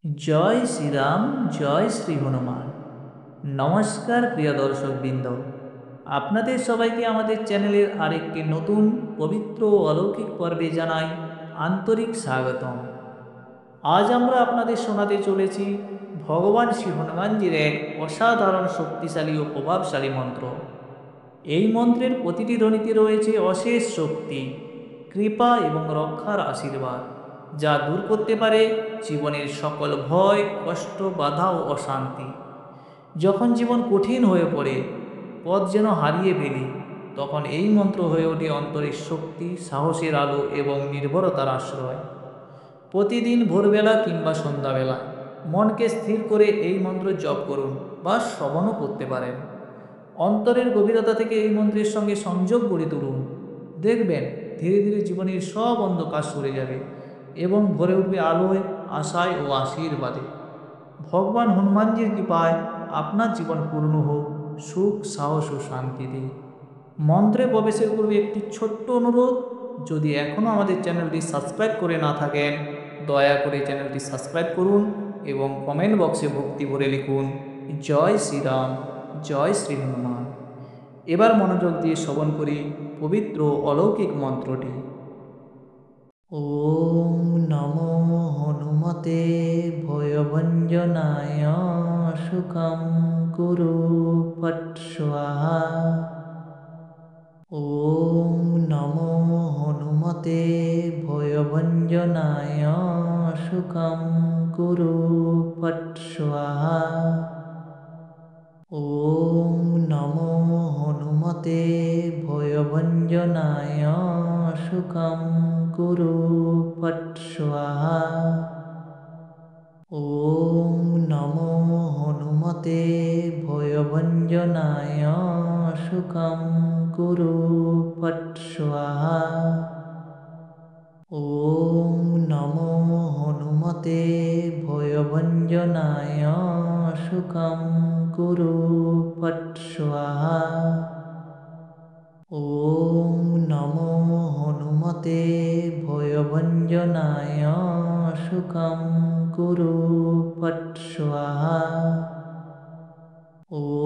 জয় শ্রীরাম, জয় শ্রী হনুমান। নমস্কার প্রিয় দর্শকবৃন্দ, আপনাদের সবাইকে আমাদের চ্যানেলের আরেকটি নতুন পবিত্র ও অলৌকিক পর্বে জানাই আন্তরিক স্বাগতম। আজ আমরা আপনাদের শোনাতে চলেছি ভগবান শ্রী হনুমানজির এক অসাধারণ শক্তিশালী ও প্রভাবশালী মন্ত্র। এই মন্ত্রের প্রতিটি ধ্বনিতে রয়েছে অশেষ শক্তি, কৃপা এবং রক্ষার আশীর্বাদ, যা দূর করতে পারে জীবনের সকল ভয়, কষ্ট, বাধা ও অশান্তি। যখন জীবন কঠিন হয়ে পড়ে, পথ যেন হারিয়ে ফেলি, তখন এই মন্ত্র হয়ে ওঠে অন্তরের শক্তি, সাহসের আলো এবং নির্ভরতার আশ্রয়। প্রতিদিন ভোরবেলা কিংবা সন্ধ্যাবেলা মনকে স্থির করে এই মন্ত্র জপ করুন বা শ্রবণও করতে পারেন। অন্তরের গভীরতা থেকে এই মন্ত্রের সঙ্গে সংযোগ গড়ে তুলুন। দেখবেন ধীরে ধীরে জীবনের সব অন্ধকার সরে যাবে এবং ভরে উঠবে আলোয়, আশায় ও আশীর্বাদে। ভগবান হনুমানজির কৃপায় আপনার জীবন পূর্ণ হোক সুখ, সাহস ও শান্তিতে। মন্ত্রে প্রবেশের পূর্বে একটি ছোট্ট অনুরোধ, যদি এখনও আমাদের চ্যানেলটি সাবস্ক্রাইব করে না থাকেন, দয়া করে চ্যানেলটি সাবস্ক্রাইব করুন এবং কমেন্ট বক্সে ভক্তি ভরে লিখুন জয় শ্রীরাম, জয় শ্রী হনুমান। এবার মনোযোগ দিয়ে শ্রবণ করি পবিত্র অলৌকিক মন্ত্রটি। ওম নমো হনুমতে ভয়ভঞ্জনায় সুখম কুরু ফট স্বাহা। ওম নমো হনুমতে ভয়ভঞ্জনায় সুখম কুরু ফট স্বাহা। ওম নমো হনুমতে ভয়ভঞ্জনায় সুখম কুরু ফট স্বাহা। ওম নমো হনুমতে ভয়ভঞ্জনায় সুখম কুরু ফট স্বাহা। ওম নমো হনুমতে ভয়ভঞ্জনায় সুখম কুরু ফট স্বাহা। ওম নমো হনুমতে ভয়ভঞ্জনায় সুখম কুরু ফট স্বাহা।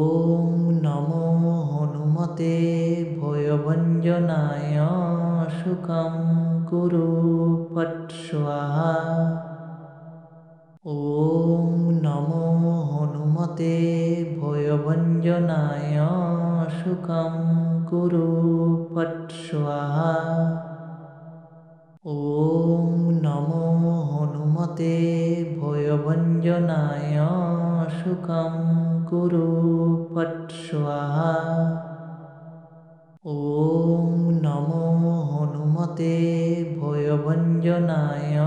ওম নমো হনুমতে ভয়ভঞ্জনায় সুখম কুরু ফট স্বাহা। ওম নমো হনুমতে ভয়ভঞ্জনায় সুখম কুরু ফট স্বাহা। ওম নমো হনুমতে ভয়ভঞ্জনায় সুখম কুরু ফট স্বাহা। ওম নমো হনুমতে ভয়ভঞ্জনায়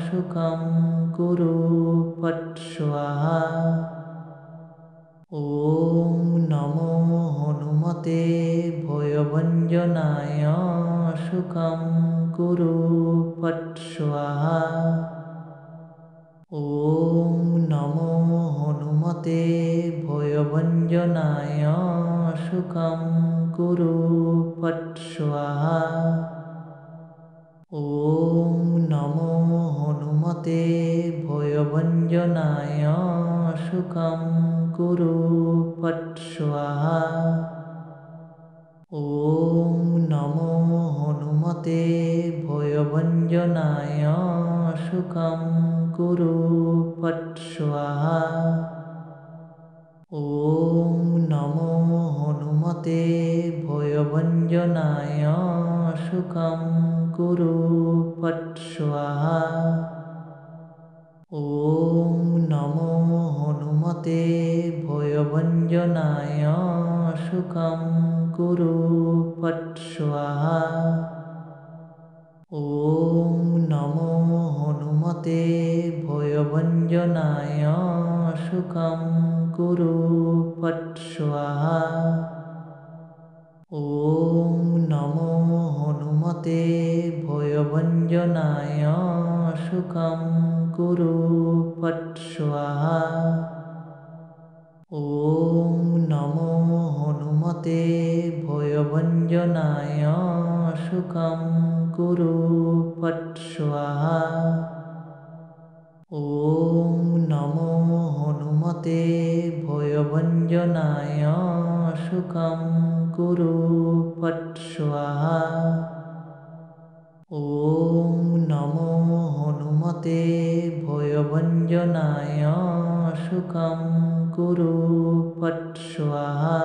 সুখম কুরু ফট স্বাহা। ওম নমো হনুমতে ভয়ভঞ্জনায় সুখম কুরু ফট স্বাহা। ওম নমো হনুমতে ভয়ভঞ্জনায় সুখম কুরু ফট স্বাহা। ওম নমো হনুমতে ভয়ভঞ্জনায় সুখম কুরু ফট স্বাহা। ওম নমো হনুমতে ভয়ভঞ্জনায় সুখম কুরু ফট স্বাহা। ওম নমো হনুমতে ভয়ভঞ্জনায় সুখম কুরু ফট স্বাহা। ওম নমো হনুমতে ভয়ভঞ্জনায় সুখম কুরু ফট স্বাহা। ওম নমো হনুমতে ভয়ভঞ্জনায় সুখম কুরু ফট স্বাহা। ওম নমো হনুমতে ভয়ভঞ্জনায় সুখম কুরু ফট স্বাহা। ওম নমো হনুমতে ভয়ভঞ্জনায় সুখম কুরু ফট স্বাহা। ওম হনুমতে ভয়ভঞ্জনায় শুকং কুরু ফট স্বাহা। ওম নমো হনুমতে ভয়ভঞ্জনায় শুকং কুরু ফট স্বাহা।